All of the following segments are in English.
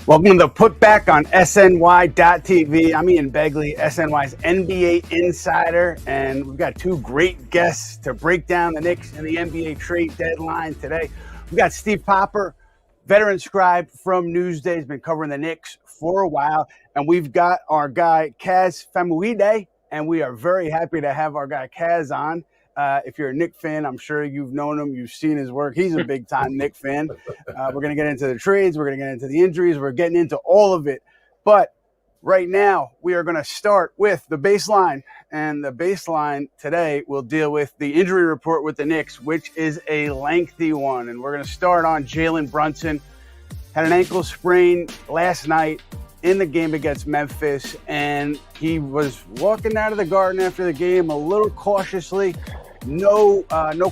Welcome to Putback on SNY.TV. I'm Ian Begley, SNY's NBA insider, and we've got two great guests to break down the Knicks and the NBA trade deadline today. We've got Steve Popper, veteran scribe from Newsday. He's been covering the Knicks for a while, and we've got our guy Kazeem Famuyide, and we are very happy to have our guy Kaz on. If you're a Knicks fan, I'm sure you've known him. You've seen his work. He's a big-time Knicks fan. We're going to get into the trades. We're going to get into the injuries. We're getting into all of it. But right now, we are going to start with the baseline. And the baseline today will deal with the injury report with the Knicks, which is a lengthy one. And we're going to start on Jalen Brunson. Had an ankle sprain last night in the game against Memphis. And he was walking out of the Garden after the game a little cautiously. No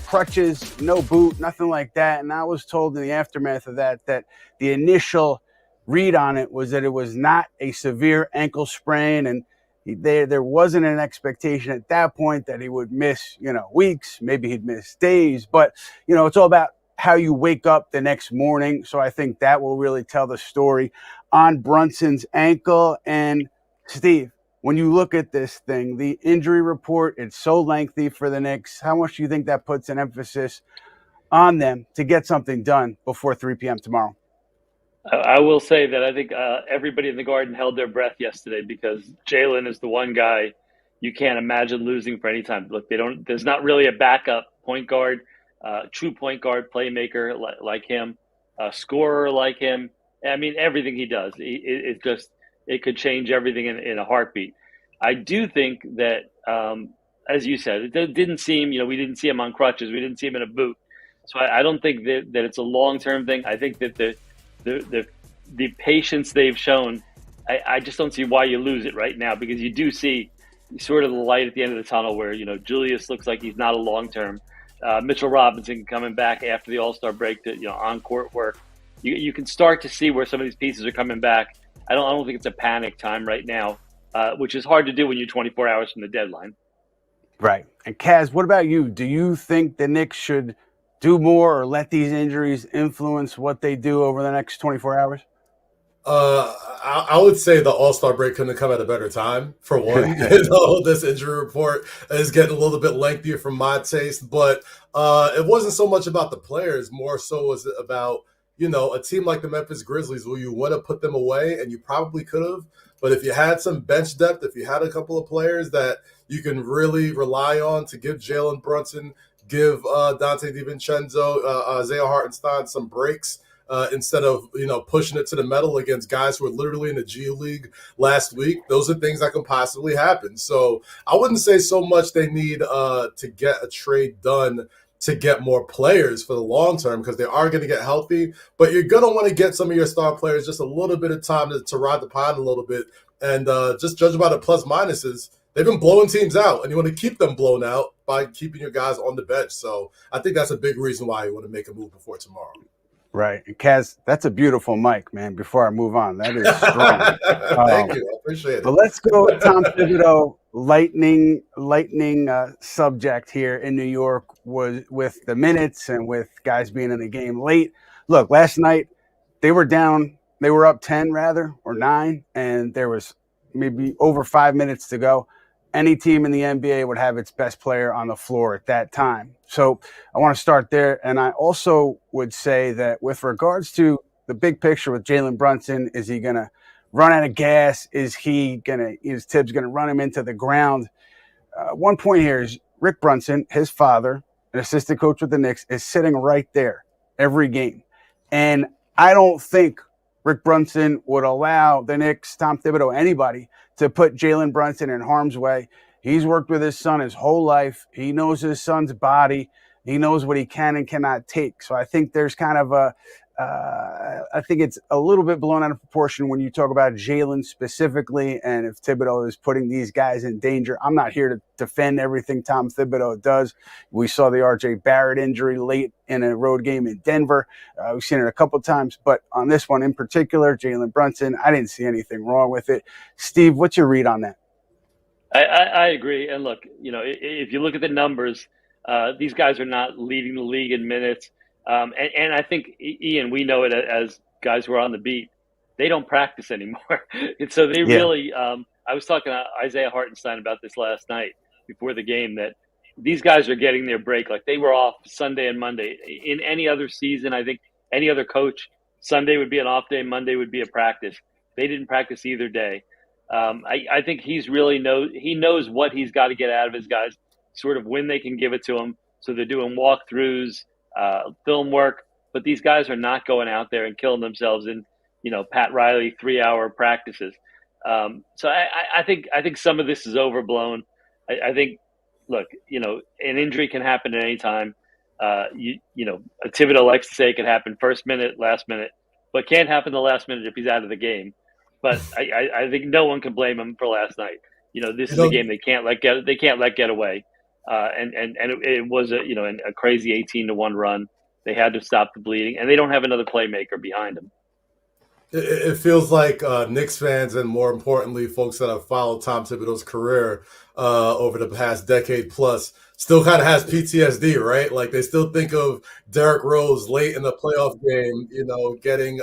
crutches, no boot, nothing like that. And I was told in the aftermath of that the initial read on it was that it was not a severe ankle sprain, and there wasn't an expectation at that point that he would miss, weeks, maybe he'd miss days. But, it's all about how you wake up the next morning. So I think that will really tell the story on Brunson's ankle. And Steve, when you look at this thing, the injury report, it's so lengthy for the Knicks. How much do you think that puts an emphasis on them to get something done before 3 p.m. tomorrow? I will say that I think everybody in the Garden held their breath yesterday because Jalen is the one guy you can't imagine losing for any time. Look, there's not really a backup point guard, true point guard, playmaker like him, a scorer like him. I mean, everything he does, it could change everything in a heartbeat. I do think that, as you said, it didn't seem, we didn't see him on crutches. We didn't see him in a boot. So I don't think that it's a long-term thing. I think that the patience they've shown, I just don't see why you lose it right now, because you do see sort of the light at the end of the tunnel where, Julius looks like he's not a long-term. Mitchell Robinson coming back after the All-Star break to, on-court work. You can start to see where some of these pieces are coming back. I don't think it's a panic time right now, which is hard to do when you're 24 hours from the deadline. Right. And Kaz, what about you? Do you think the Knicks should do more or let these injuries influence what they do over the next 24 hours? I would say the All-Star break couldn't have come at a better time, for one. This injury report is getting a little bit lengthier for my taste, but it wasn't so much about the players, more so was it about a team like the Memphis Grizzlies where you want to put them away, and you probably could have. But if you had some bench depth, if you had a couple of players that you can really rely on to give Jalen Brunson, give Donte DiVincenzo, Isaiah Hartenstein some breaks instead of, pushing it to the metal against guys who were literally in the G League last week, those are things that can possibly happen. So I wouldn't say so much they need to get a trade done to get more players for the long term, because they are going to get healthy, but you're going to want to get some of your star players just a little bit of time to ride the pine a little bit. And just judge by the plus minuses, they've been blowing teams out, and you want to keep them blown out by keeping your guys on the bench. So I think that's a big reason why you want to make a move before tomorrow. Right. And Kaz, that's a beautiful mic, man. Before I move on, that is strong. Thank you. I appreciate it. But let's go with Tom Thibodeau. Lightning subject here in New York was with the minutes and with guys being in the game late. Look, last night they were down. They were up 10 rather, or 9, and there was maybe over 5 minutes to go. Any team in the NBA would have its best player on the floor at that time. So I want to start there. And I also would say that with regards to the big picture with Jalen Brunson, is he going to run out of gas? Is Tibbs going to run him into the ground? One point here is Rick Brunson, his father, an assistant coach with the Knicks, is sitting right there every game. And I don't think Rick Brunson would allow the Knicks, Tom Thibodeau, anybody to put Jalen Brunson in harm's way. He's worked with his son his whole life. He knows his son's body. He knows what he can and cannot take. So I think there's kind of I think it's a little bit blown out of proportion when you talk about Jalen specifically, and if Thibodeau is putting these guys in danger. I'm not here to defend everything Tom Thibodeau does. We saw the R.J. Barrett injury late in a road game in Denver. We've seen it a couple times, but on this one in particular, Jalen Brunson, I didn't see anything wrong with it. Steve, what's your read on that? I agree. And look, if you look at the numbers, these guys are not leading the league in minutes. And I think, Ian, we know it as guys who are on the beat. they don't practice anymore. And so they really, I was talking to Isaiah Hartenstein about this last night before the game, that these guys are getting their break. Like, they were off Sunday and Monday. In any other season, I think any other coach, Sunday would be an off day, Monday would be a practice. They didn't practice either day. I think he knows what he's got to get out of his guys, sort of when they can give it to him. So they're doing walkthroughs, film work, but these guys are not going out there and killing themselves in, Pat Riley 3-hour practices. So I think some of this is overblown. I think, look, an injury can happen at any time. Thibodeau likes to say it can happen first minute, last minute, but can't happen the last minute if he's out of the game. But I think no one can blame him for last night. This is a game they can't let get away. And it was a crazy 18-1 run. They had to stop the bleeding, and they don't have another playmaker behind them. It feels like Knicks fans, and more importantly, folks that have followed Tom Thibodeau's career over the past decade plus, still kind of has PTSD, right? Like, they still think of Derrick Rose late in the playoff game, getting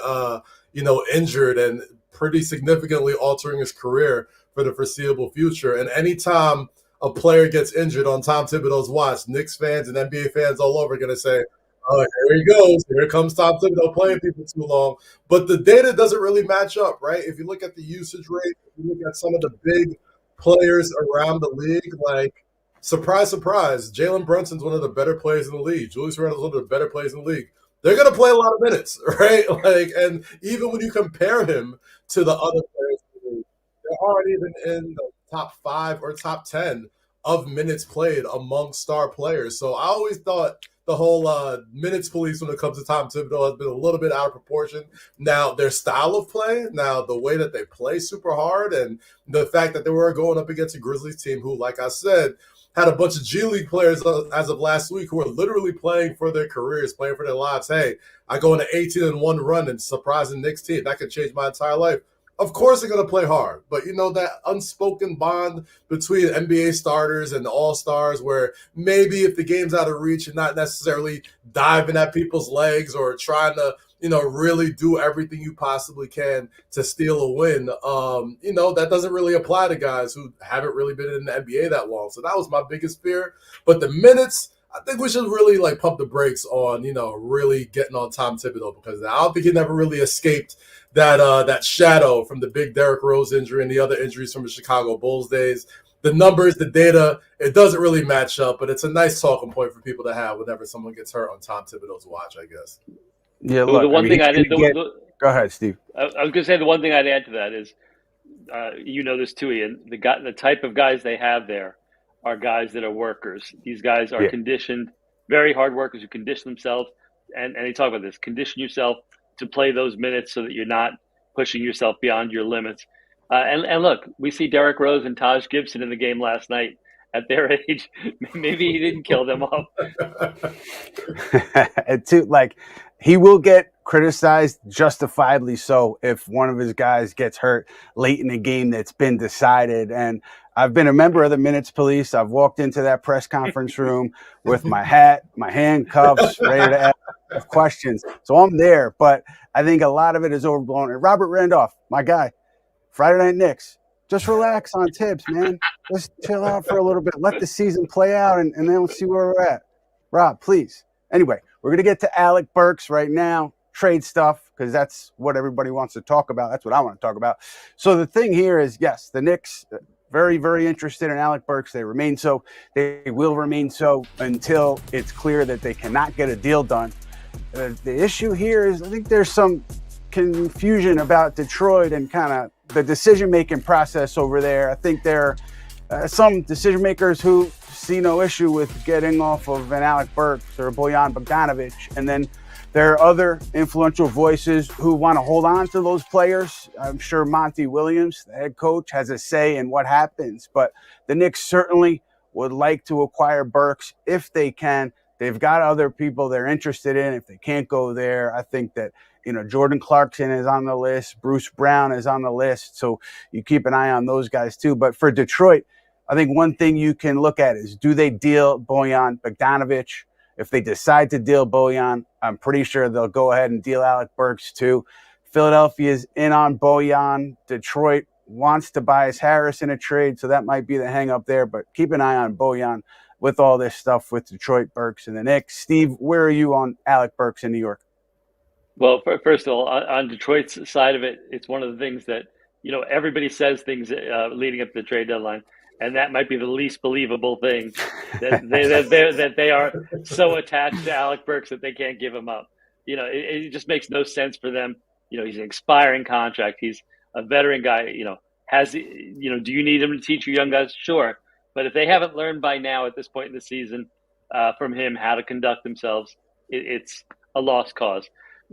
injured and pretty significantly altering his career for the foreseeable future. And anytime a player gets injured on Tom Thibodeau's watch, Knicks fans and NBA fans all over are going to say, oh, here he goes. Here comes Tom Thibodeau playing people too long. But the data doesn't really match up, right? If you look at the usage rate, if you look at some of the big players around the league, like, surprise, surprise, Jalen Brunson's one of the better players in the league. Julius Randle's one of the better players in the league. They're going to play a lot of minutes, right? And even when you compare him to the other players in the league, they aren't even in the top 5 or top 10 of minutes played among star players. So I always thought the whole minutes police when it comes to Tom Thibodeau has been a little bit out of proportion. Now, their style of play, now the way that they play super hard, and the fact that they were going up against a Grizzlies team who, like I said, had a bunch of G League players as of last week who are literally playing for their careers, playing for their lives. Hey, I go on an 18-1 run and surprising Knicks team. That could change my entire life. Of course they're going to play hard. But, that unspoken bond between NBA starters and all-stars where maybe if the game's out of reach, you're not necessarily diving at people's legs or trying to, really do everything you possibly can to steal a win. That doesn't really apply to guys who haven't really been in the NBA that long. So that was my biggest fear. But the minutes, I think we should really pump the brakes on, really getting on Tom Thibodeau, because I don't think he never really escaped that shadow from the big Derrick Rose injury and the other injuries from the Chicago Bulls days. The numbers, the data, it doesn't really match up, but it's a nice talking point for people to have whenever someone gets hurt on Tom Thibodeau's watch, I guess. Yeah, look, go ahead, Steve. I was going to say the one thing I'd add to that is, this too, Ian, the type of guys they have there are guys that are workers. These guys are conditioned, very hard workers who condition themselves, and they talk about this, condition yourself to play those minutes so that you're not pushing yourself beyond your limits. And look, we see Derrick Rose and Taj Gibson in the game last night. At their age, maybe he didn't kill them off. He will get criticized, justifiably so, if one of his guys gets hurt late in a game that's been decided. And I've been a member of the Minutes Police. I've walked into that press conference room with my hat, my handcuffs, ready to ask questions. So I'm there, but I think a lot of it is overblown. And Robert Randolph, my guy, Friday Night Knicks, just relax on Tibbs, man. Just chill out for a little bit. Let the season play out, and then we'll see where we're at. Rob, please. Anyway, we're going to get to Alec Burks right now, trade stuff, because that's what everybody wants to talk about. That's what I want to talk about. So the thing here is, yes, the Knicks, very, very interested in Alec Burks. They remain so. They will remain so until it's clear that they cannot get a deal done. The issue here is I think there's some confusion about Detroit and kind of the decision-making process over there. I think there are some decision-makers who see no issue with getting off of an Alec Burks or a Bojan Bogdanovic, and then there are other influential voices who want to hold on to those players. I'm sure Monty Williams, the head coach, has a say in what happens, but the Knicks certainly would like to acquire Burks if they can. They've got other people they're interested in. If they can't go there, I think that Jordan Clarkson is on the list. Bruce Brown is on the list. So you keep an eye on those guys too. But for Detroit, I think one thing you can look at is, do they deal Bojan Bogdanovic? If they decide to deal Bojan, I'm pretty sure they'll go ahead and deal Alec Burks too. Philadelphia's in on Bojan. Detroit wants Tobias Harris in a trade, so that might be the hang up there. But keep an eye on Bojan with all this stuff with Detroit, Burks, and the Knicks. Steve, where are you on Alec Burks in New York? Well, first of all, on Detroit's side of it, it's one of the things that, everybody says things leading up to the trade deadline, and that might be the least believable thing, that they are so attached to Alec Burks that they can't give him up. It just makes no sense for them. He's an expiring contract. He's a veteran guy. Do you need him to teach your young guys? Sure. But if they haven't learned by now at this point in the season from him how to conduct themselves, it's a lost cause.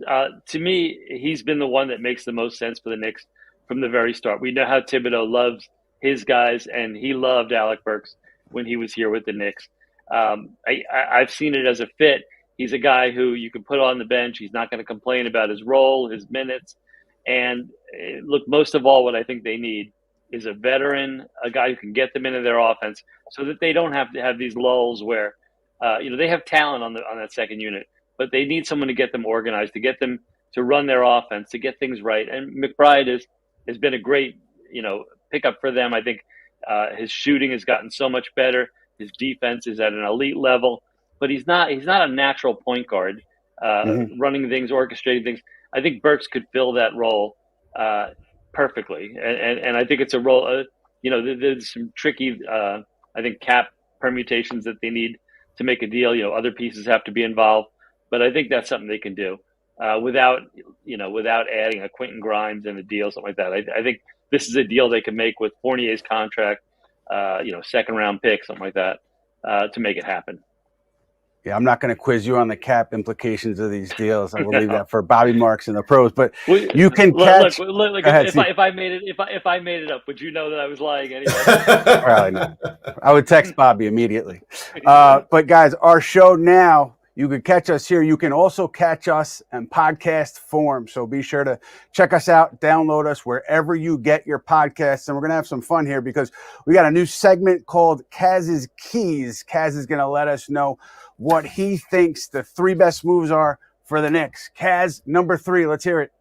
To me, he's been the one that makes the most sense for the Knicks from the very start. We know how Thibodeau loves his guys, and he loved Alec Burks when he was here with the Knicks. I've seen it as a fit. He's a guy who you can put on the bench. He's not going to complain about his role, his minutes. And look, most of all, what I think they need is a veteran, a guy who can get them into their offense so that they don't have to have these lulls where, they have talent on that second unit, but they need someone to get them organized, to get them to run their offense, to get things right. And McBride has been a great, pickup for them. I think his shooting has gotten so much better. His defense is at an elite level. But he's not a natural point guard, running things, orchestrating things. I think Burks could fill that role perfectly, and I think it's a role. There's some tricky, I think, cap permutations that they need to make a deal. Other pieces have to be involved, but I think that's something they can do without adding a Quentin Grimes in the deal, something like that. I think this is a deal they can make with Fournier's contract, second round pick, something like that, to make it happen. Yeah, I'm not going to quiz you on the cap implications of these deals. I will leave that for Bobby Marks and the pros. But you can catch. Look, if I made it up, would you know that I was lying anyway? Probably not. I would text Bobby immediately. But guys, our show now. You can catch us here. You can also catch us in podcast form. So be sure to check us out, download us wherever you get your podcasts. And we're going to have some fun here because we got a new segment called Kaz's Keys. Kaz is going to let us know what he thinks the three best moves are for the Knicks. Kaz, number 3. Let's hear it.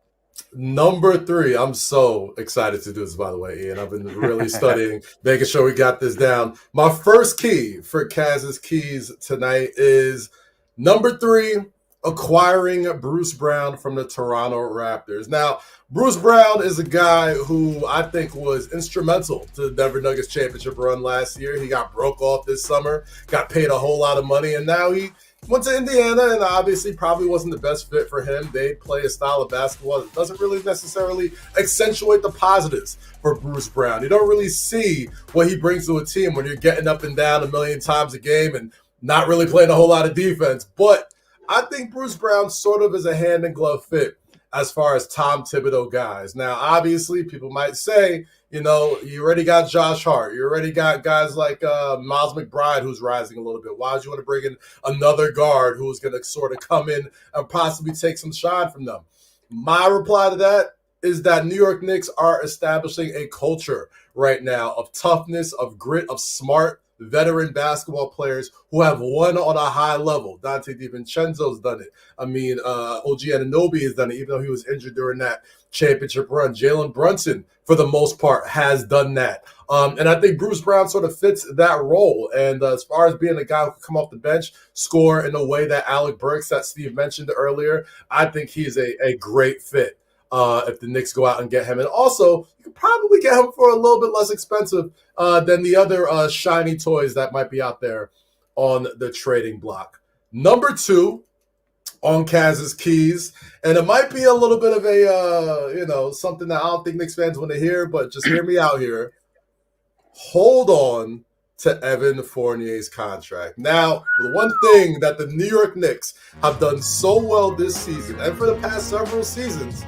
Number 3. I'm so excited to do this, by the way, Ian. I've been really studying, making sure we got this down. My first key for Kaz's Keys tonight is number 3, acquiring Bruce Brown from the Toronto Raptors. Now, Bruce Brown is a guy who I think was instrumental to the Denver Nuggets championship run last year. He got broke off this summer, got paid a whole lot of money, and now he went to Indiana, and obviously probably wasn't the best fit for him. They play a style of basketball that doesn't really necessarily accentuate the positives for Bruce Brown. You don't really see what he brings to a team when you're getting up and down a million times a game and not really playing a whole lot of defense. But I think Bruce Brown sort of is a hand-in-glove fit as far as Tom Thibodeau guys. Now, obviously, people might say, you already got Josh Hart. You already got guys like Miles McBride, who's rising a little bit. Why would you want to bring in another guard who's going to sort of come in and possibly take some shine from them? My reply to that is that New York Knicks are establishing a culture right now of toughness, of grit, of smart, veteran basketball players who have won on a high level. Donte DiVincenzo's done it. OG Anunoby has done it, even though he was injured during that championship run. Jalen Brunson, for the most part, has done that. And I think Bruce Brown sort of fits that role. And as far as being a guy who can come off the bench, score in the way that Alec Burks, that Steve mentioned earlier, I think he's a great fit. If the Knicks go out and get him. And also, you could probably get him for a little bit less expensive than the other shiny toys that might be out there on the trading block. Number 2 on Kaz's Keys, and it might be a little bit of a, something that I don't think Knicks fans want to hear, but just hear me out here. Hold on to Evan Fournier's contract. Now, the one thing that the New York Knicks have done so well this season, and for the past several seasons,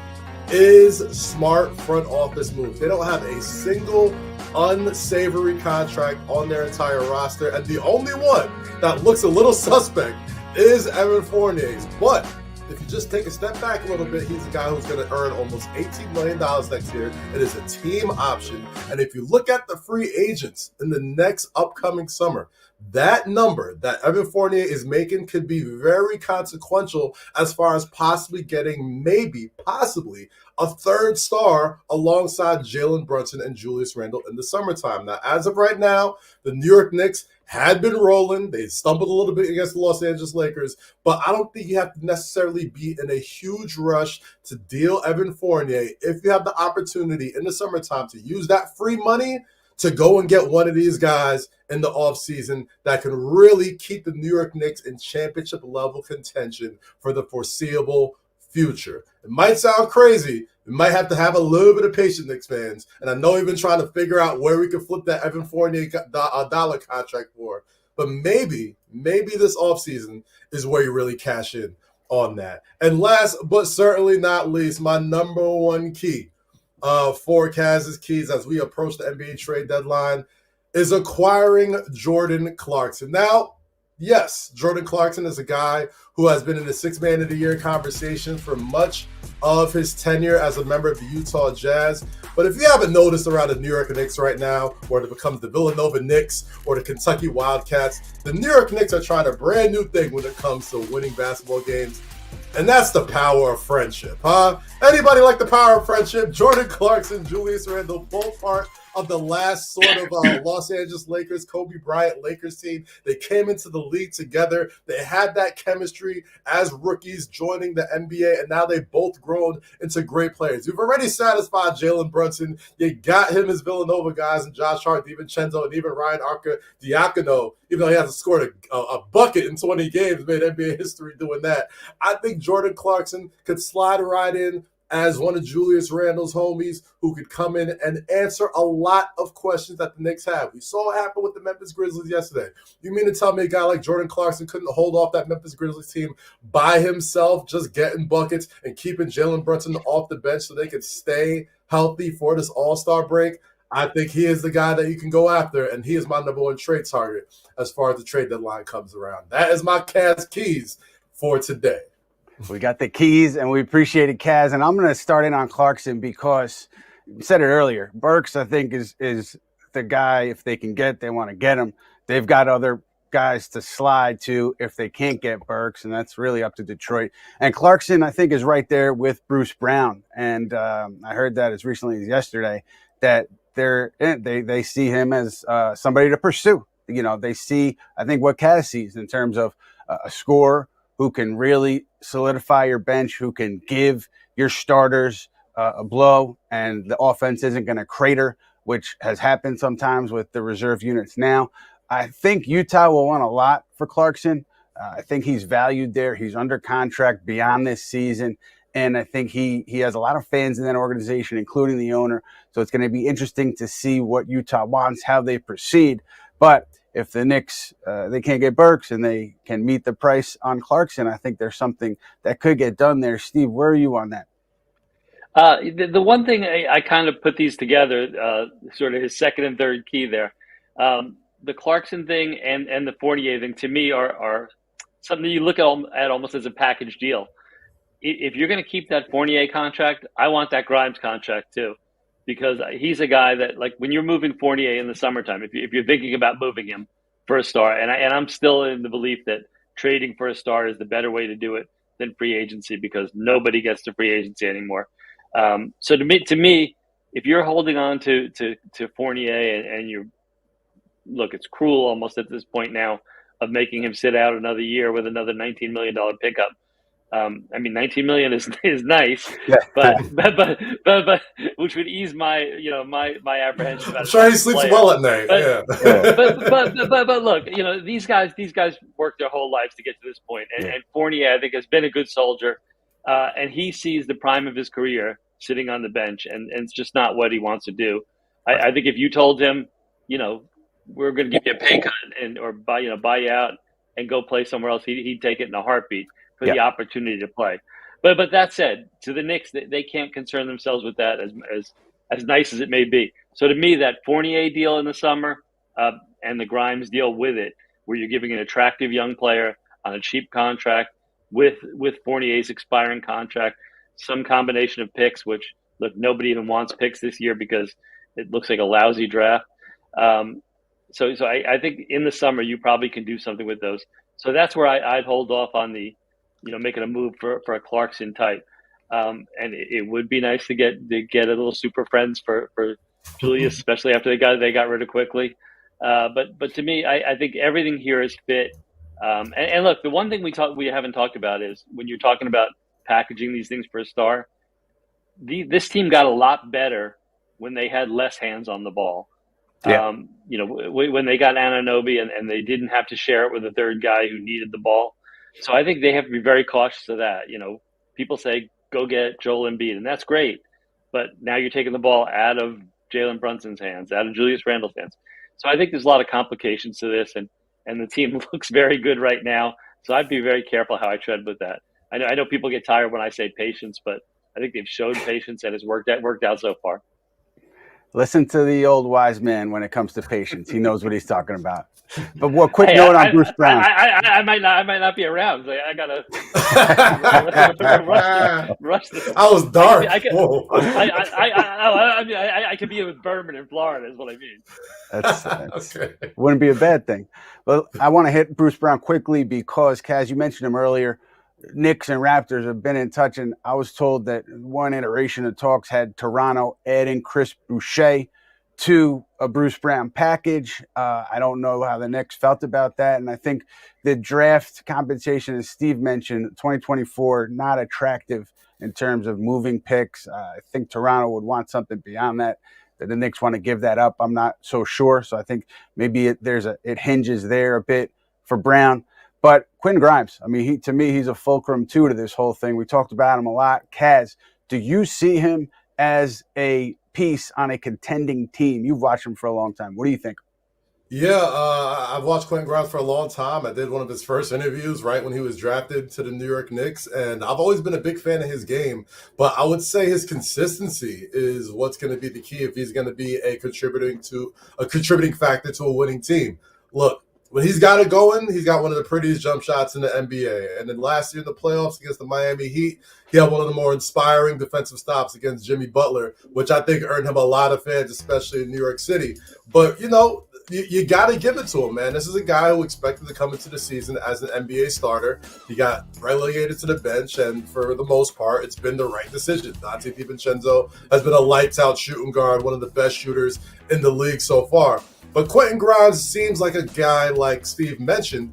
is smart front office moves. They don't have a single unsavory contract on their entire roster, and the only one that looks a little suspect is Evan Fournier's. But if you just take a step back a little bit, he's a guy who's going to earn almost $18 million next year. It is a team option, and if you look at the free agents in the next upcoming summer, that number that Evan Fournier is making could be very consequential as far as possibly getting possibly a third star alongside Jalen Brunson and Julius Randle in the summertime. Now, as of right now, the New York Knicks had been rolling. They stumbled a little bit against the Los Angeles Lakers, but I don't think you have to necessarily be in a huge rush to deal Evan Fournier if you have the opportunity in the summertime to use that free money to go and get one of these guys in the offseason that can really keep the New York Knicks in championship level contention for the foreseeable future. It might sound crazy. We might have to have a little bit of patience, Knicks fans. And I know we've been trying to figure out where we can flip that Evan Fournier dollar contract for. But maybe this offseason is where you really cash in on that. And last but certainly not least, my number one key for Kaz's keys as we approach the NBA trade deadline is acquiring Jordan Clarkson. Now, yes, Jordan Clarkson is a guy who has been in the Sixth Man of the Year conversation for much of his tenure as a member of the Utah Jazz. But if you haven't noticed around the New York Knicks right now, or it becomes the Villanova Knicks or the Kentucky Wildcats, the New York Knicks are trying a brand new thing when it comes to winning basketball games. And that's the power of friendship, huh? Anybody like the power of friendship? Jordan Clarkson, Julius Randle, both part of the last sort of Los Angeles Lakers, Kobe Bryant Lakers team. They came into the league together. They had that chemistry as rookies joining the NBA, and now they've both grown into great players. You've already satisfied Jalen Brunson. You got him as Villanova guys and Josh Hart, DiVincenzo, and even Ryan Diacono, even though he hasn't scored a bucket in 20 games, made NBA history doing that. I think Jordan Clarkson could slide right in as one of Julius Randle's homies who could come in and answer a lot of questions that the Knicks have. We saw what happened with the Memphis Grizzlies yesterday. You mean to tell me a guy like Jordan Clarkson couldn't hold off that Memphis Grizzlies team by himself, just getting buckets and keeping Jalen Brunson off the bench so they could stay healthy for this All-Star break? I think he is the guy that you can go after, and he is my number one trade target as far as the trade deadline comes around. That is my Cavs keys for today. We got the keys, and we appreciate it, Kaz. And I'm going to start in on Clarkson because you said it earlier. Burks, I think, is the guy. If they can they want to get him. They've got other guys to slide to if they can't get Burks, and that's really up to Detroit. And Clarkson, I think, is right there with Bruce Brown. And I heard that as recently as yesterday that they see him as somebody to pursue. You know, they see, I think, what Kaz sees in terms of a scorer who can really solidify your bench, who can give your starters a blow, and the offense isn't going to crater, which has happened sometimes with the reserve units now. I think Utah will want a lot for Clarkson. I think he's valued there. He's under contract beyond this season, and I think he has a lot of fans in that organization, including the owner. So it's going to be interesting to see what Utah wants, how they proceed. But if the Knicks, they can't get Burks and they can meet the price on Clarkson, I think there's something that could get done there. Steve, where are you on that? The one thing I kind of put these together, sort of his second and third key there. The Clarkson thing and the Fournier thing, to me, are something you look at almost as a package deal. If you're going to keep that Fournier contract, I want that Grimes contract too. Because he's a guy that, like, when you're moving Fournier in the summertime, if you're thinking about moving him for a star, and I'm still in the belief that trading for a star is the better way to do it than free agency, because nobody gets to free agency anymore. So to me, if you're holding on to Fournier and you're, look, it's cruel almost at this point now of making him sit out another year with another $19 million pickup. I mean, $19 million is nice, Yeah. but which would ease my apprehension about. I'm sure he sleeps well at night. But look, these guys work their whole lives to get to this point, and Fournier, I think, has been a good soldier, and he sees the prime of his career sitting on the bench, and it's just not what he wants to do. I think if you told him, we're going to give you a pay cut or buy you out and go play somewhere else, he'd take it in a heartbeat. For the opportunity to play. But that said, to the Knicks, they can't concern themselves with that as nice as it may be. So to me, that Fournier deal in the summer and the Grimes deal with it, where you're giving an attractive young player on a cheap contract with Fournier's expiring contract, some combination of picks, which, look, nobody even wants picks this year because it looks like a lousy draft. So I think in the summer you probably can do something with those. So that's where I'd hold off on the, making a move for a Clarkson type. And it would be nice to get a little super friends for Julius, especially after they got rid of quickly. But to me, I think everything here is fit. And look, the one thing we haven't talked about is when you're talking about packaging these things for a star, this team got a lot better when they had less hands on the ball. Yeah. When they got Anunoby and they didn't have to share it with a third guy who needed the ball. So I think they have to be very cautious of that. People say, go get Joel Embiid, and that's great. But now you're taking the ball out of Jalen Brunson's hands, out of Julius Randle's hands. So I think there's a lot of complications to this, and the team looks very good right now. So I'd be very careful how I tread with that. I know people get tired when I say patience, but I think they've showed patience and it's worked out so far. Listen to the old wise man when it comes to patience. He knows what he's talking about. But what quick note on Bruce Brown? I might not be around. I gotta rush this. I was dark. I could be with Berman in Florida. Is what I mean. That's Okay. Wouldn't be a bad thing. But I want to hit Bruce Brown quickly because, Kaz, you mentioned him earlier. Knicks and Raptors have been in touch, and I was told that one iteration of talks had Toronto adding Chris Boucher to a Bruce Brown package. I don't know how the Knicks felt about that, and I think the draft compensation, as Steve mentioned, 2024, not attractive in terms of moving picks. I think Toronto would want something beyond that. That the Knicks want to give that up, I'm not so sure. So I think maybe it hinges there a bit for Brown. But Quentin Grimes, I mean, to me, he's a fulcrum too to this whole thing. We talked about him a lot. Kaz, do you see him as a piece on a contending team? You've watched him for a long time. What do you think? Yeah, I've watched Quentin Grimes for a long time. I did one of his first interviews right when he was drafted to the New York Knicks, and I've always been a big fan of his game. But I would say his consistency is what's going to be the key if he's going to be a contributing factor to a winning team. Look, when he's got it going, he's got one of the prettiest jump shots in the NBA. And then last year in the playoffs against the Miami Heat, he had one of the more inspiring defensive stops against Jimmy Butler, which I think earned him a lot of fans, especially in New York City. But, you got to give it to him, man. This is a guy who expected to come into the season as an NBA starter. He got relegated to the bench, and for the most part, it's been the right decision. Donte DiVincenzo has been a lights-out shooting guard, one of the best shooters in the league so far. But Quentin Grimes seems like a guy, like Steve mentioned,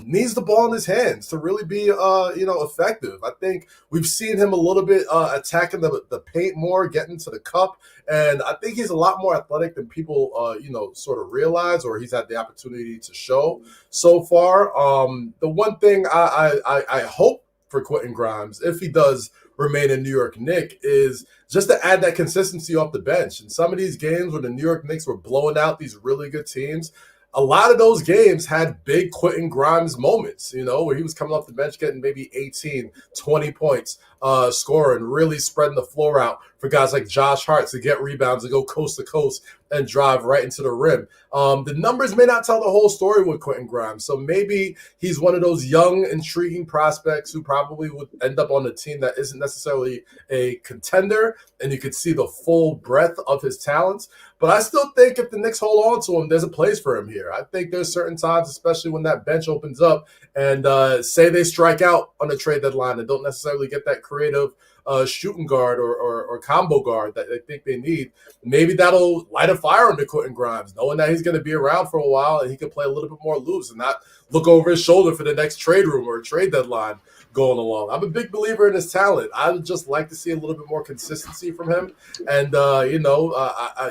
needs the ball in his hands to really be, effective. I think we've seen him a little bit attacking the paint more, getting to the cup, and I think he's a lot more athletic than people, sort of realize, or he's had the opportunity to show so far. The one thing I hope for Quentin Grimes, if he does remain a New York Knick, is just to add that consistency off the bench. In some of these games where the New York Knicks were blowing out these really good teams, a lot of those games had big Quentin Grimes moments, where he was coming off the bench getting maybe 18, 20 points, scoring, really spreading the floor out for guys like Josh Hart to get rebounds and go coast to coast and drive right into the rim. The numbers may not tell the whole story with Quentin Grimes, so maybe he's one of those young, intriguing prospects who probably would end up on a team that isn't necessarily a contender, and you could see the full breadth of his talents. But I still think if the Knicks hold on to him, there's a place for him here. I think there's certain times, especially when that bench opens up, and say they strike out on the trade deadline and don't necessarily get that creative shooting guard or combo guard that they think they need, maybe that'll light a fire under Quentin Grimes, knowing that he's going to be around for a while and he can play a little bit more loose and not look over his shoulder for the next trade room or trade deadline going along. I'm a big believer in his talent. I would just like to see a little bit more consistency from him. And,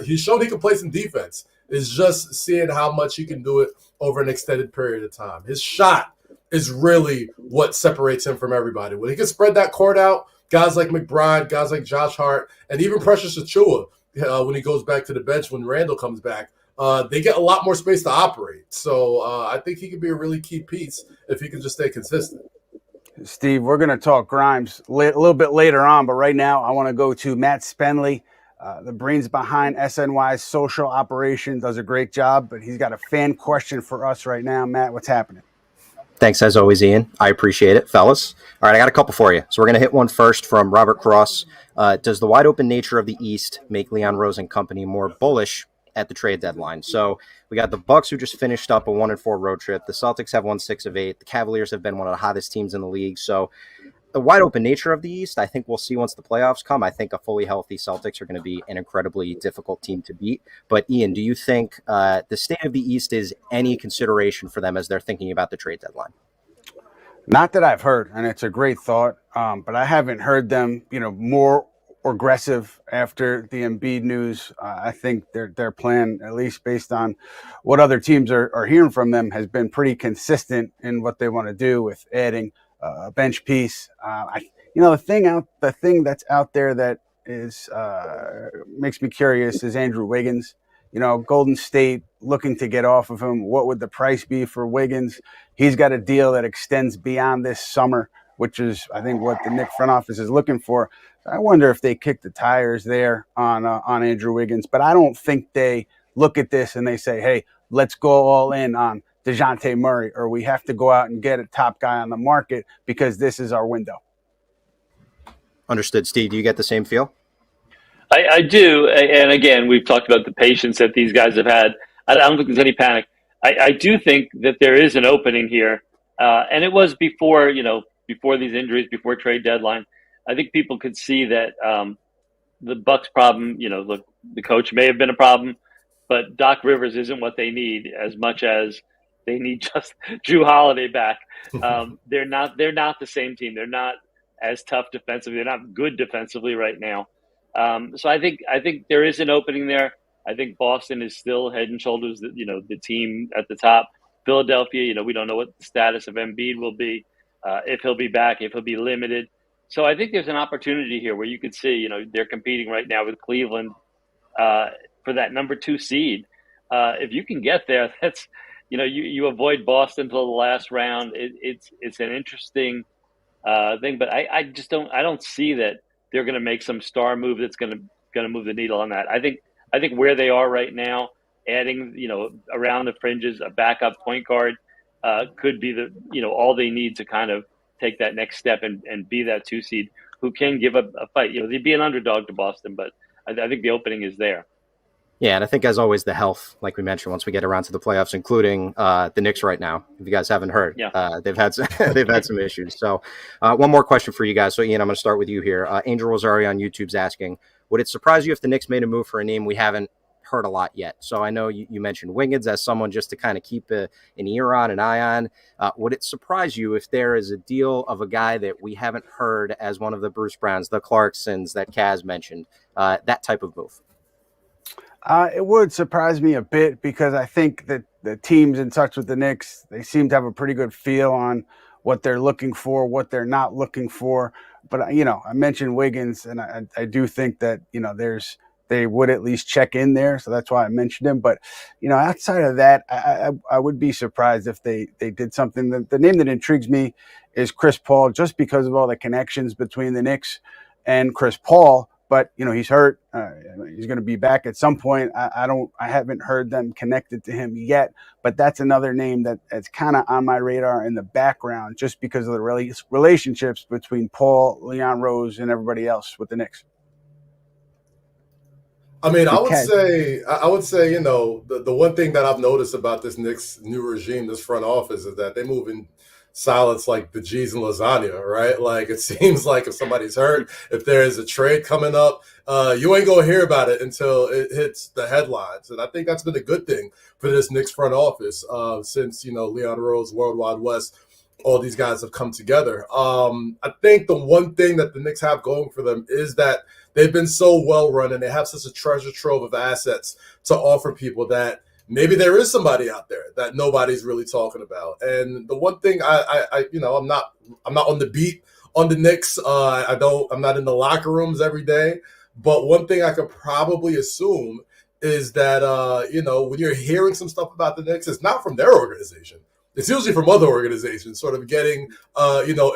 he's shown he can play some defense. It's just seeing how much he can do it over an extended period of time. His shot is really what separates him from everybody. When he can spread that court out, guys like McBride, guys like Josh Hart, and even Precious Achiuwa, when he goes back to the bench, when Randle comes back, they get a lot more space to operate. So I think he could be a really key piece if he can just stay consistent. Steve, we're going to talk Grimes a little bit later on, but right now I want to go to Matt Spenley, the brains behind SNY's social operation, does a great job, but he's got a fan question for us right now. Matt, what's happening? Thanks, as always, Ian. I appreciate it, fellas. All right, I got a couple for you. So we're going to hit one first from Robert Cross. Does the wide open nature of the East make Leon Rose and company more bullish at the trade deadline. So we got the Bucks, who just finished up a 1-4 road trip. The Celtics have won 6 of 8. The Cavaliers have been one of the hottest teams in the league. So the wide open nature of the East, I think we'll see once the playoffs come. I think a fully healthy Celtics are going to be an incredibly difficult team to beat. But Ian, do you think the state of the East is any consideration for them as they're thinking about the trade deadline? Not that I've heard, and it's a great thought, but I haven't heard them, more aggressive after the Embiid news. I think their plan, at least based on what other teams are hearing from them, has been pretty consistent in what they want to do with adding a bench piece. The thing that's out there that is makes me curious is Andrew Wiggins. Golden State looking to get off of him. What would the price be for Wiggins? He's got a deal that extends beyond this summer, which is, I think, what the Knicks front office is looking for. I wonder if they kick the tires there on Andrew Wiggins. But I don't think they look at this and they say, hey, let's go all in on Dejounte Murray, or we have to go out and get a top guy on the market because this is our window. Understood. Steve, do you get the same feel? I do. And again, we've talked about the patience that these guys have had. I don't think there's any panic. I do think that there is an opening here. And it was before these injuries, before trade deadline. I think people could see that the Bucks problem, look, the coach may have been a problem, but Doc Rivers isn't what they need as much as they need just Drew Holiday back. They're not the same team. They're not as tough defensively. They're not good defensively right now. So I think there is an opening there. I think Boston is still head and shoulders, the team at the top. Philadelphia, we don't know what the status of Embiid will be, if he'll be back, if he'll be limited. So I think there's an opportunity here where you could see, they're competing right now with Cleveland for that number 2 seed. If you can get there, that's, you avoid Boston till the last round. It's an interesting thing, but I just don't see that they're going to make some star move that's going to move the needle on that. I think where they are right now, adding around the fringes a backup point guard could be all they need to kind of take that next step and be that 2 seed who can give a fight. They'd be an underdog to Boston, but I think the opening is there. Yeah, and I think, as always, the health, like we mentioned, once we get around to the playoffs, including the Knicks right now, if you guys haven't heard, they've had some issues. So one more question for you guys. So, Ian, I'm going to start with you here. Angel Rosario on YouTube's asking, would it surprise you if the Knicks made a move for a name we haven't heard a lot yet? So I know you mentioned Wiggins as someone just to kind of keep an ear on, an eye on. Would it surprise you if there is a deal of a guy that we haven't heard as one of the Bruce Browns, the Clarksons that Kaz mentioned, that type of move? It would surprise me a bit because I think that the teams in touch with the Knicks, they seem to have a pretty good feel on what they're looking for, what they're not looking for. But, I mentioned Wiggins, and I do think that, they would at least check in there. So that's why I mentioned him. But, outside of that, I would be surprised if they did something. The name that intrigues me is Chris Paul, just because of all the connections between the Knicks and Chris Paul. But, he's hurt. He's going to be back at some point. I haven't heard them connected to him yet. But that's another name that's kind of on my radar in the background, just because of the relationships between Paul, Leon Rose, and everybody else with the Knicks. I mean, I would say, the one thing that I've noticed about this Knicks new regime, this front office, is that they move in silence like the G's in lasagna, right? Like, it seems like if somebody's hurt, if there is a trade coming up, you ain't gonna hear about it until it hits the headlines. And I think that's been a good thing for this Knicks front office since, Leon Rose, World Wide West, all these guys have come together. I think the one thing that the Knicks have going for them is that they've been so well run and they have such a treasure trove of assets to offer people that maybe there is somebody out there that nobody's really talking about. And the one thing I'm not on the beat on the Knicks. I'm not in the locker rooms every day. But one thing I could probably assume is that, when you're hearing some stuff about the Knicks, it's not from their organization. It's usually from other organizations, sort of getting,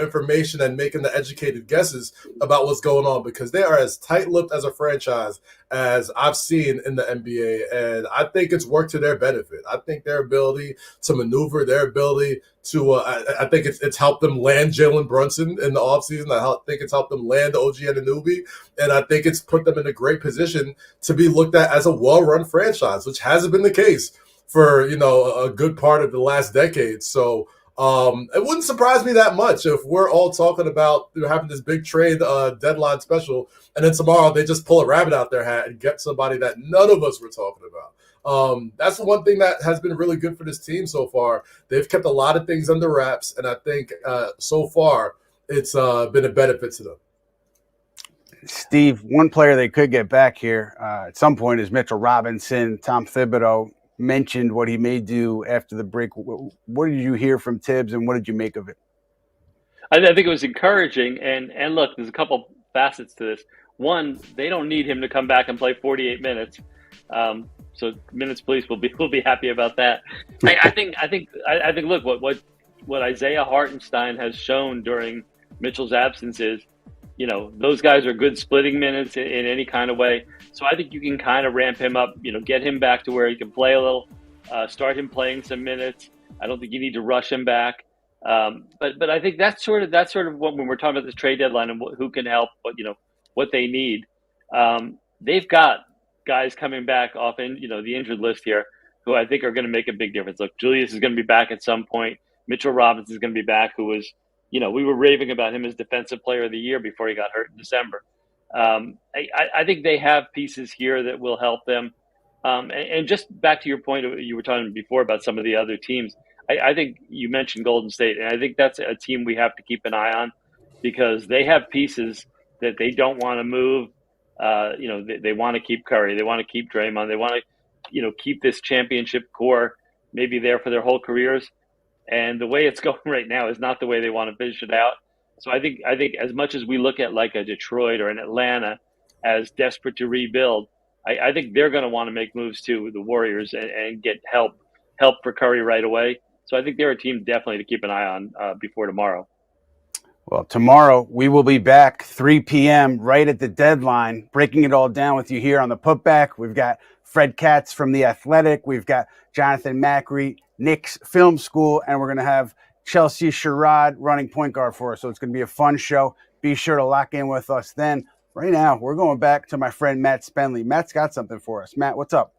information and making the educated guesses about what's going on, because they are as tight-lipped as a franchise as I've seen in the NBA. And I think it's worked to their benefit. I think their ability to maneuver, their ability to, I think it's helped them land Jalen Brunson in the offseason. I think it's helped them land OG Anunoby. And I think it's put them in a great position to be looked at as a well-run franchise, which hasn't been the case for, a good part of the last decade. So it wouldn't surprise me that much if we're all talking about having this big trade deadline special, and then tomorrow they just pull a rabbit out their hat and get somebody that none of us were talking about. That's the one thing that has been really good for this team so far. They've kept a lot of things under wraps, and I think so far it's been a benefit to them. Steve, one player they could get back here at some point is Mitchell Robinson. Tom Thibodeau mentioned what he may do after the break. What did you hear from Tibbs, and what did you make of it? I think it was encouraging. And look, there's a couple facets to this. One, they don't need him to come back and play 48 minutes. So minutes police will be happy about that. I think look, what Isaiah Hartenstein has shown during Mitchell's absence is, those guys are good splitting minutes in any kind of way. So I think you can kind of ramp him up, get him back to where he can play a little, start him playing some minutes. I don't think you need to rush him back. But I think that's sort of what, when we're talking about this trade deadline and who can help, what they need. They've got guys coming back off the injured list here who I think are going to make a big difference. Look, Julius is going to be back at some point. Mitchell Robinson is going to be back, who was, we were raving about him as Defensive Player of the Year before he got hurt in December. I think they have pieces here that will help them. And just back to your point, you were talking before about some of the other teams. I think you mentioned Golden State, and I think that's a team we have to keep an eye on because they have pieces that they don't want to move. They want to keep Curry. They want to keep Draymond. They want to, keep this championship core maybe there for their whole careers. And the way it's going right now is not the way they want to finish it out. So I think as much as we look at like a Detroit or an Atlanta as desperate to rebuild, I think they're going to want to make moves too, the Warriors, and get help for Curry right away. So I think they're a team definitely to keep an eye on before tomorrow. Well, tomorrow we will be back 3 p.m. right at the deadline, breaking it all down with you here on the Putback. We've got Fred Katz from The Athletic. We've got Jonathan Macri, Knicks Film School, and we're going to have Chelsea Sherrod running point guard for us. So it's going to be a fun show. Be sure to lock in with us then. Right now, we're going back to my friend Matt Spenley. Matt's got something for us. Matt, what's up?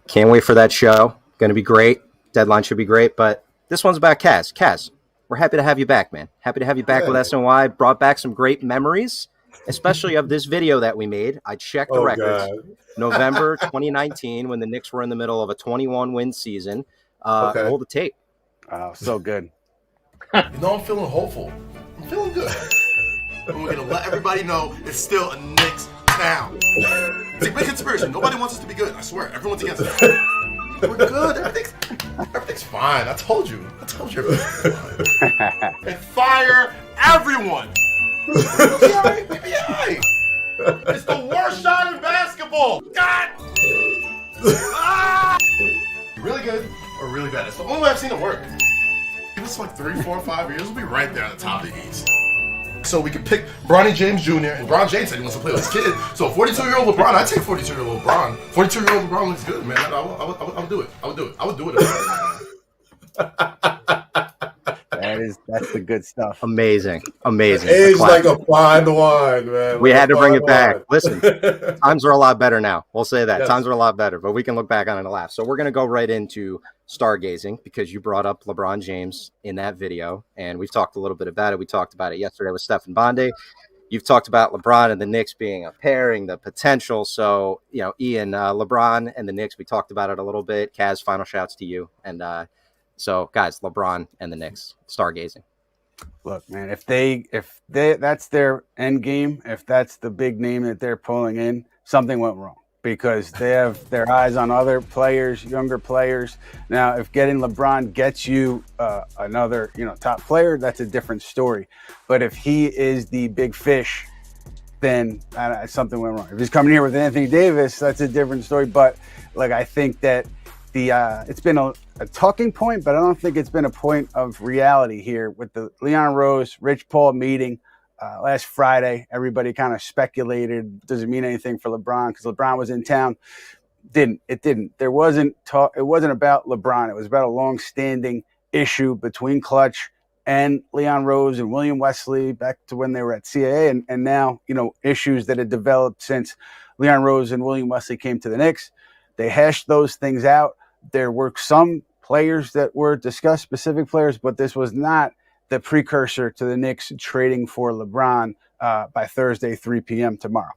Can't wait for that show. Going to be great. Deadline should be great, but this one's about Kaz. Kaz, we're happy to have you back, man. Happy to have you back with SNY. Brought back some great memories, especially of this video that we made. I checked the records. God. November 2019, when the Knicks were in the middle of a 21-win season. Roll the tape. Oh, so good. I'm feeling hopeful. I'm feeling good. And we're going to let everybody know it's still a Knicks town. It's a big conspiracy. Nobody wants us to be good. I swear. Everyone's against us. We're good. Everything's fine. I told you everything's fine. And fire everyone. We'll be all right. We'll be all right. It's the worst shot in basketball. God. Really good or really bad. It's the only way I've seen it work. Give us like 3, 4, 5 years. We'll be right there at the top of the East. So we can pick Bronny James Jr. And Bron James said he wants to play with his kid. So 42-year-old LeBron, I'd take 42-year-old LeBron. 42-year-old LeBron looks good, man. I would do it. I would do it. That's the good stuff. Amazing. Age like a fine wine, man. We had to bring it back. Listen, times are a lot better now. We'll say that. Yes. Times are a lot better, but we can look back on it and laugh. So we're going to go right into stargazing because you brought up LeBron James in that video, and we've talked a little bit about it. We talked about it yesterday with Stephan Bonde. You've talked about LeBron and the Knicks being a pairing, the potential. So, Ian, LeBron and the Knicks, we talked about it a little bit. Kaz, final shouts to you. And so, guys, LeBron and the Knicks, stargazing. Look, man, if that's their end game, if that's the big name that they're pulling in, something went wrong because they have their eyes on other players, younger players. Now, if getting LeBron gets you another, top player, that's a different story. But if he is the big fish, then something went wrong. If he's coming here with Anthony Davis, that's a different story. But I think that it's been a talking point, but I don't think it's been a point of reality here with the Leon Rose, Rich Paul meeting last Friday. Everybody kind of speculated, does it mean anything for LeBron? Because LeBron was in town. It didn't. There wasn't talk. It wasn't about LeBron. It was about a long-standing issue between Clutch and Leon Rose and William Wesley back to when they were at CAA, and now, issues that had developed since Leon Rose and William Wesley came to the Knicks. They hashed those things out. There were some players that were discussed, specific players, but this was not the precursor to the Knicks trading for LeBron by Thursday, 3 p.m. tomorrow.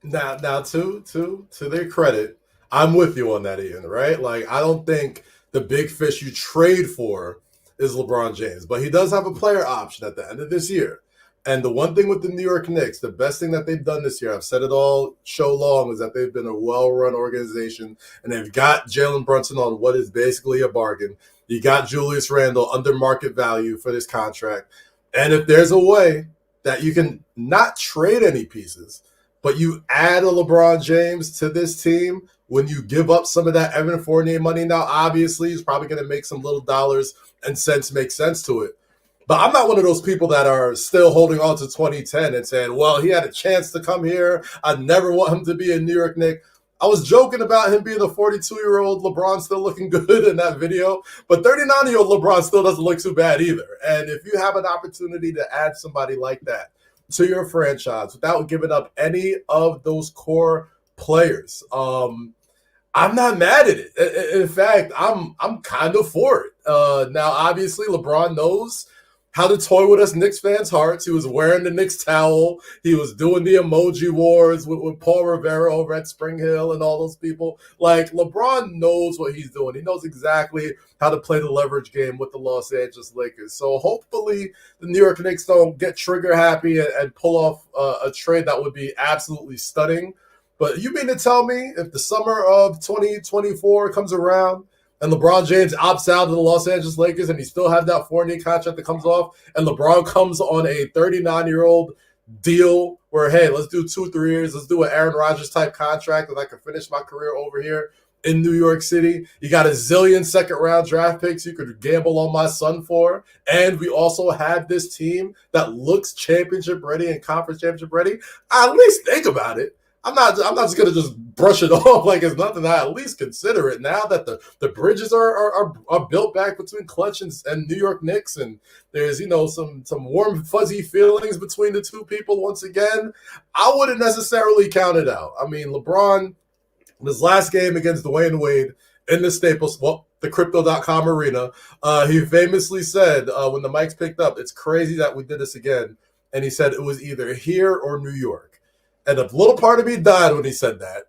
Now, to their credit, I'm with you on that, Ian, right? Like, I don't think the big fish you trade for is LeBron James, but he does have a player option at the end of this year. And the one thing with the New York Knicks, the best thing that they've done this year, I've said it all show long, is that they've been a well-run organization, and they've got Jalen Brunson on what is basically a bargain. You got Julius Randle under market value for this contract. And if there's a way that you can not trade any pieces, but you add a LeBron James to this team when you give up some of that Evan Fournier money, now obviously he's probably going to make some little dollars and cents make sense to it. But I'm not one of those people that are still holding on to 2010 and saying, well, he had a chance to come here. I'd never want him to be a New York Knick. I was joking about him being a 42-year-old LeBron still looking good in that video, but 39-year-old LeBron still doesn't look too bad either. And if you have an opportunity to add somebody like that to your franchise without giving up any of those core players, I'm not mad at it. In fact, I'm kind of for it. Now, obviously, LeBron knows how to toy with us Knicks fans' hearts. He was wearing the Knicks towel. He was doing the emoji wars with Paul Rivera over at Spring Hill and all those people. Like, LeBron knows what he's doing. He knows exactly how to play the leverage game with the Los Angeles Lakers. So hopefully the New York Knicks don't get trigger happy and pull off a trade that would be absolutely stunning. But you mean to tell me if the summer of 2024 comes around and LeBron James opts out of the Los Angeles Lakers and he still has that Fournier contract that comes off, and LeBron comes on a 39-year-old deal where, hey, let's do 2-3 years, let's do an Aaron Rodgers type contract and I can finish my career over here in New York City. You got a zillion second-round draft picks you could gamble on my son for, and we also have this team that looks championship ready and conference championship ready. I at least think about it. I'm not just going to just brush it off like it's nothing. I at least consider it now that the bridges are built back between Clutch and New York Knicks, and there's, some warm, fuzzy feelings between the two people once again. I wouldn't necessarily count it out. I mean, LeBron, in his last game against Dwayne Wade in the Crypto.com arena, he famously said when the mics picked up, it's crazy that we did this again. And he said it was either here or New York. And a little part of me died when he said that.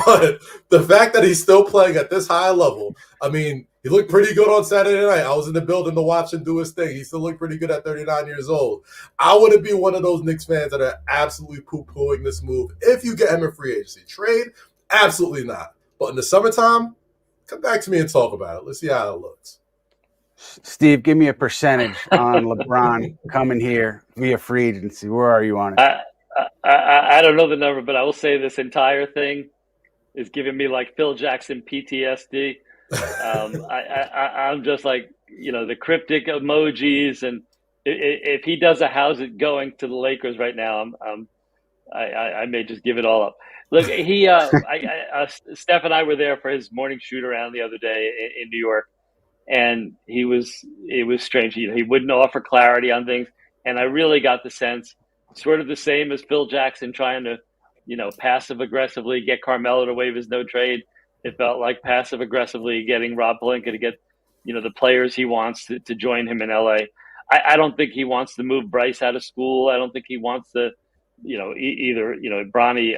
But the fact that he's still playing at this high level, I mean, he looked pretty good on Saturday night. I was in the building to watch him do his thing. He still looked pretty good at 39 years old. I wouldn't be one of those Knicks fans that are absolutely poo-pooing this move. If you get him in free agency trade, absolutely not. But in the summertime, come back to me and talk about it. Let's see how it looks. Steve, give me a percentage on LeBron coming here via free agency. Where are you on it? I don't know the number, but I will say this entire thing is giving me like Phil Jackson PTSD. I'm just like, the cryptic emojis, and if he does a how's it going to the Lakers right now, I may just give it all up. Look, Steph and I were there for his morning shoot around the other day in New York, and it was strange. He wouldn't offer clarity on things, and I really got the sense, sort of the same as Phil Jackson trying to, passive aggressively get Carmelo to waive his no trade. It felt like passive aggressively getting Rob Pelinka to get, the players he wants to join him in LA. I don't think he wants to move Bryce out of school. I don't think he wants to, either, Bronny,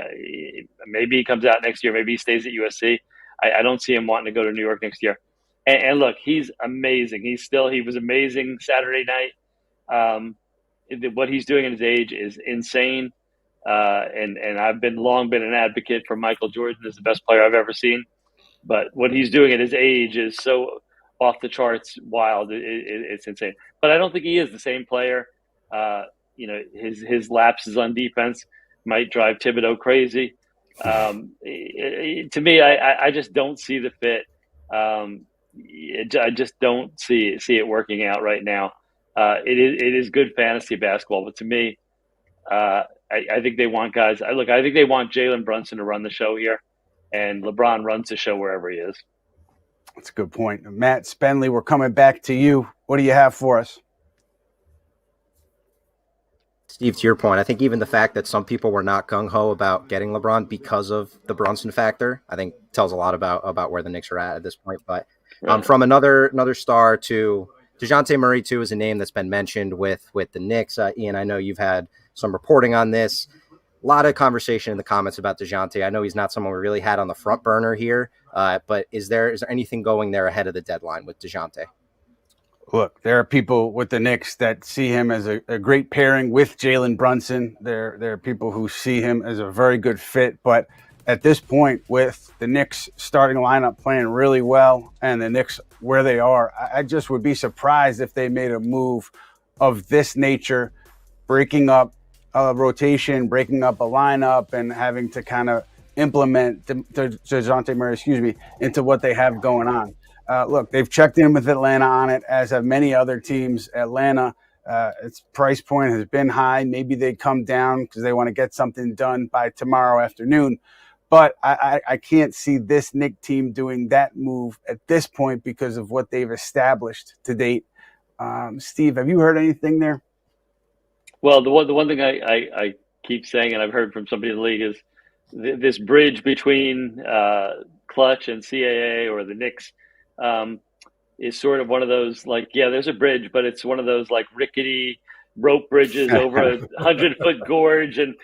maybe he comes out next year. Maybe he stays at USC. I don't see him wanting to go to New York next year. And look, he's amazing. He was amazing Saturday night. What he's doing at his age is insane. And I've long been an advocate for Michael Jordan as the best player I've ever seen. But what he's doing at his age is so off the charts wild. It's insane. But I don't think he is the same player. His lapses on defense might drive Thibodeau crazy. To me, I just don't see the fit. I just don't see it working out right now. It is good fantasy basketball, but to me, I think they want guys. I think they want Jalen Brunson to run the show here, and LeBron runs the show wherever he is. That's a good point. Matt Spenley, we're coming back to you. What do you have for us? Steve, to your point, I think even the fact that some people were not gung-ho about getting LeBron because of the Brunson factor, I think tells a lot about where the Knicks are at this point. But from another star to Dejounte Murray, too, is a name that's been mentioned with the Knicks. Ian, I know you've had some reporting on this. A lot of conversation in the comments about Dejounte. I know he's not someone we really had on the front burner here, but is there anything going there ahead of the deadline with Dejounte? Look, there are people with the Knicks that see him as a great pairing with Jalen Brunson. There are people who see him as a very good fit. But at this point, with the Knicks starting lineup playing really well and the Knicks where they are, I just would be surprised if they made a move of this nature, breaking up a rotation, breaking up a lineup, and having to kind of implement Dejounte Murray, into what they have going on. Look, they've checked in with Atlanta on it, as have many other teams. Atlanta, its price point has been high. Maybe they come down because they want to get something done by tomorrow afternoon. But I can't see this Knicks team doing that move at this point because of what they've established to date. Steve, have you heard anything there? Well, the one thing I keep saying, and I've heard from somebody in the league, is this bridge between Clutch and CAA or the Knicks is sort of one of those, like, yeah, there's a bridge, but it's one of those like rickety rope bridges over a 100-foot gorge, and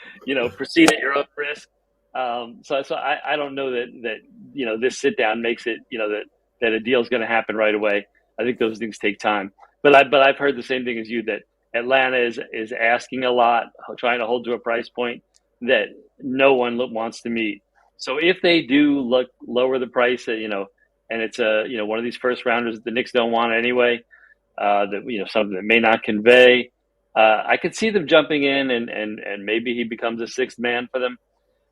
proceed at your own risk. So I don't know that this sit down makes it that a deal is going to happen right away. I think those things take time. But I've heard the same thing as you, that Atlanta is asking a lot, trying to hold to a price point that no one wants to meet. So if they do lower the price, and it's one of these first rounders that the Knicks don't want anyway, that something that may not convey, I could see them jumping in and maybe he becomes a sixth man for them.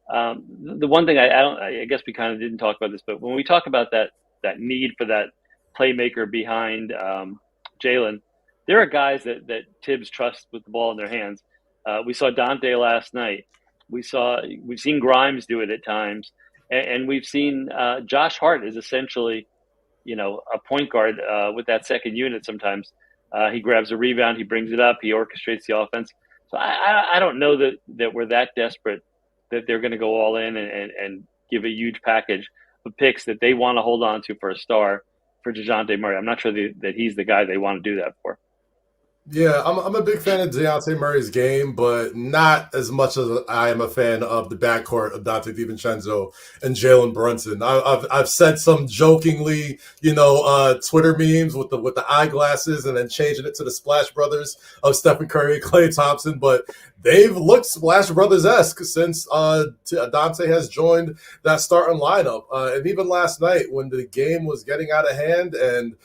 The one thing I guess we kind of didn't talk about this, but when we talk about that need for that playmaker behind Jalen, there are guys that Tibbs trusts with the ball in their hands. We saw Donte last night. We've seen Grimes do it at times, and we've seen Josh Hart is essentially, a point guard with that second unit. Sometimes he grabs a rebound, he brings it up, he orchestrates the offense. So I don't know that we're that desperate that they're going to go all in and give a huge package of picks that they want to hold on to for a star for Dejounte Murray. I'm not sure that he's the guy they want to do that for. Yeah, I'm a big fan of Dejounte Murray's game, but not as much as I am a fan of the backcourt of Donte DiVincenzo and Jalen Brunson. I've said some jokingly, Twitter memes with the eyeglasses and then changing it to the Splash Brothers of Stephen Curry and Klay Thompson, but they've looked Splash Brothers-esque since Donte has joined that starting lineup. And even last night when the game was getting out of hand and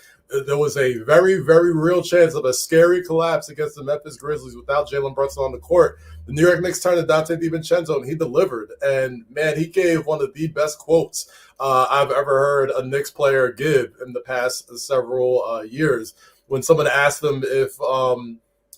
there was a very, very real chance of a scary collapse against the Memphis Grizzlies without Jalen Brunson on the court, the New York Knicks turned to Donte DiVincenzo, and he delivered. And, man, he gave one of the best quotes I've ever heard a Knicks player give in the past several years when someone asked him if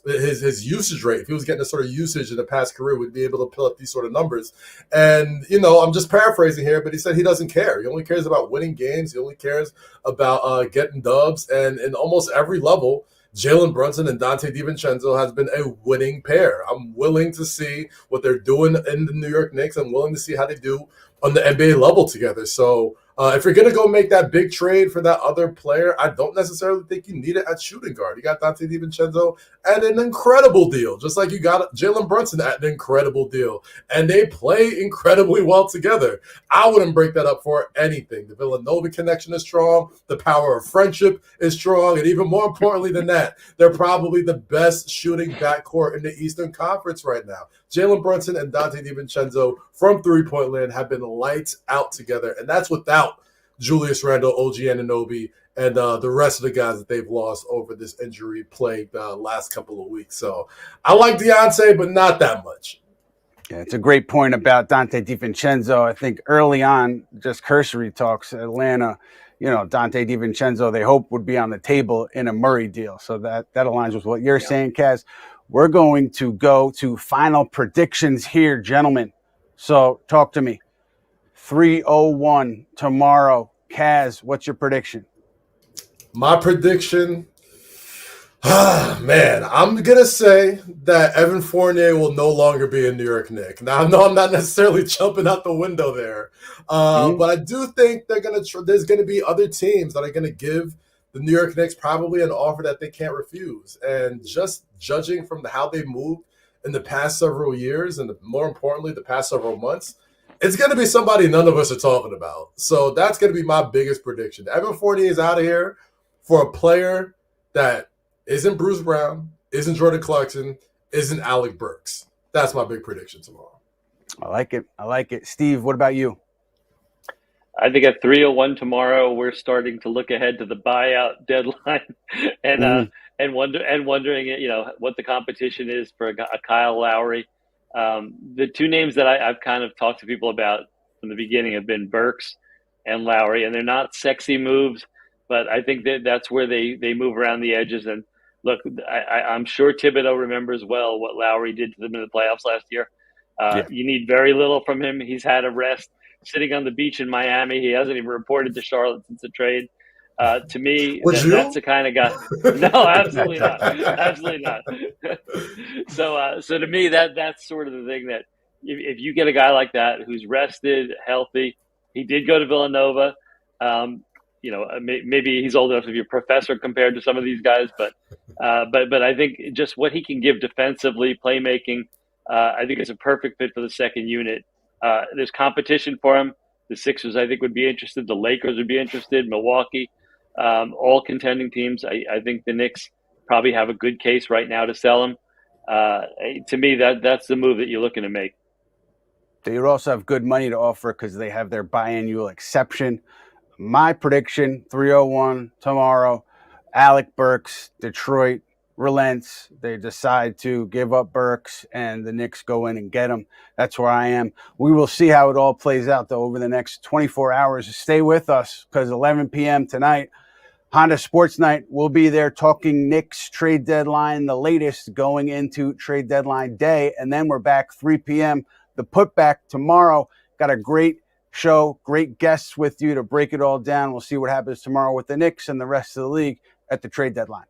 his usage rate, if he was getting a sort of usage in the past career, would be able to pull up these sort of numbers. And, I'm just paraphrasing here, but he said he doesn't care. He only cares about winning games. He only cares about getting dubs. And in almost every level, Jalen Brunson and Donte DiVincenzo has been a winning pair. I'm willing to see what they're doing in the New York Knicks. I'm willing to see how they do on the NBA level together. So if you're going to go make that big trade for that other player, I don't necessarily think you need it at shooting guard. You got Donte DiVincenzo at an incredible deal, just like you got Jalen Brunson at an incredible deal. And they play incredibly well together. I wouldn't break that up for anything. The Villanova connection is strong. The power of friendship is strong. And even more importantly than that, they're probably the best shooting backcourt in the Eastern Conference right now. Jalen Brunson and Donte DiVincenzo from three-point land have been lights out together, and that's without Julius Randle, OG Anunoby, and the rest of the guys that they've lost over this injury-plagued last couple of weeks. So I like Dejounte, but not that much. Yeah, it's a great point about Donte DiVincenzo. I think early on, just cursory talks, Atlanta, Donte DiVincenzo, they hope would be on the table in a Murray deal. So that aligns with what you're saying, Kaz. We're going to go to final predictions here, gentlemen. So talk to me. 301 tomorrow. Kaz, what's your prediction? My prediction, man, I'm going to say that Evan Fournier will no longer be a New York Knick. Now, I know I'm not necessarily jumping out the window there, but I do think there's going to be other teams that are going to give the New York Knicks probably an offer that they can't refuse. And just judging from how they moved in the past several years and more importantly, the past several months, it's going to be somebody none of us are talking about. So that's going to be my biggest prediction. Evan Fournier is out of here for a player that isn't Bruce Brown, isn't Jordan Clarkson, isn't Alec Burks. That's my big prediction tomorrow. I like it. Steve, what about you? I think at 3:01 tomorrow, we're starting to look ahead to the buyout deadline and wondering, what the competition is for a Kyle Lowry. The two names that I've kind of talked to people about from the beginning have been Burks and Lowry, and they're not sexy moves, but I think that's where they move around the edges. And look, I'm sure Thibodeau remembers well what Lowry did to them in the playoffs last year. You need very little from him. He's had a rest sitting on the beach in Miami. He hasn't even reported to Charlotte since the trade. To me, that's the kind of guy. No, absolutely not. Absolutely not. So to me, that's sort of the thing that if you get a guy like that who's rested, healthy, he did go to Villanova. Maybe he's old enough to be a professor compared to some of these guys, but I think just what he can give defensively, playmaking, I think it's a perfect fit for the second unit. There's competition for him. The Sixers, I think, would be interested. The Lakers would be interested. Milwaukee, all contending teams. I think the Knicks probably have a good case right now to sell him. To me, that's the move that you're looking to make. They would also have good money to offer because they have their biannual exception. My prediction, 3:01 tomorrow, Alec Burks, Detroit relents. They decide to give up Burks, and the Knicks go in and get him. That's where I am. We will see how it all plays out, though, over the next 24 hours. Stay with us because 11 p.m. tonight, Honda Sports Night, we'll be there talking Knicks trade deadline, the latest going into trade deadline day. And then we're back 3 p.m. The Putback tomorrow. Got a great show, great guests with you to break it all down. We'll see what happens tomorrow with the Knicks and the rest of the league at the trade deadline.